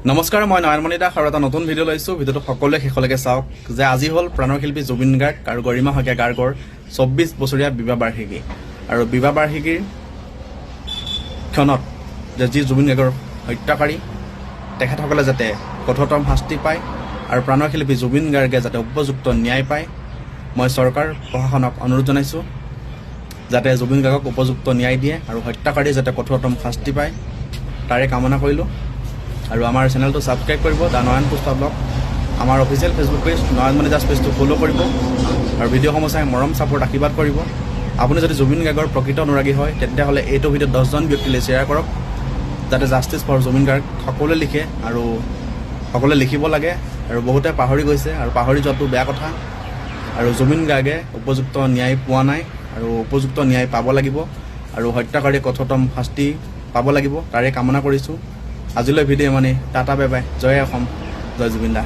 নমস্কাৰ, মই নয়নমণি দাস আৰু এটা নতুন ভিডিঅ' লৈছোঁ। ভিডিঅ'টো সকলোৱে শেষলৈকে চাওক যে আজি হ'ল প্ৰাণৰ শিল্পী জুবিন গাৰ্গ আৰু গৰিমা শইকীয়া গাৰ্গৰ 24 বছৰীয়া বিবাহ বাৰ্ষিকী। আৰু বিবাহ বাৰ্ষিকীৰ ক্ষণত যে যি জুবিন গাৰ্গৰ হত্যাকাৰী তেখেতসকলে যাতে কঠোৰতম শাস্তি পায় আৰু প্ৰাণৰ শিল্পী জুবিন গাৰ্গে যাতে উপযুক্ত ন্যায় পায়, মই চৰকাৰ প্ৰশাসনক অনুৰোধ জনাইছোঁ যাতে জুবিন গাৰ্গক উপযুক্ত ন্যায় দিয়ে আৰু হত্যাকাৰী যাতে কঠোৰতম শাস্তি পায়, তাৰে কামনা কৰিলোঁ। আৰু আমাৰ চেনেলটো ছাবস্ক্ৰাইব কৰিব, দ্য নয়ন পুষ্পা ব্লগ। আমাৰ official Facebook page Nayanmoni Das পেজটো ফ'ল' কৰিব আৰু ভিডিঅ'সমূহ চাই মৰম ছাপোৰ্ট আশীৰ্বাদ কৰিব। আপুনি যদি জুবিন গাৰ্গৰ প্ৰকৃত অনুৰাগী হয় তেতিয়াহ'লে এইটো ভিডিঅ' 10জন ব্যক্তিলৈ শ্বেয়াৰ কৰক যাতে জাষ্টিছ ফৰ জুবিন গাৰ্গ সকলোৱে লিখে আৰু সকলোৱে লিখিব লাগে। আৰু বহুতে পাহৰি গৈছে আৰু পাহৰি যোৱাটো বেয়া কথা। আৰু জুবিন গাৰ্গে উপযুক্ত ন্যায় পোৱা নাই আৰু উপযুক্ত ন্যায় পাব লাগিব আৰু হত্যাকাৰীয়ে কঠোৰতম শাস্তি পাব লাগিব, তাৰে কামনা কৰিছোঁ। আজিলৈ ভিডিঅ' মানে টাটা বাই বাই, জয় অসম, জয় জুবিন দা।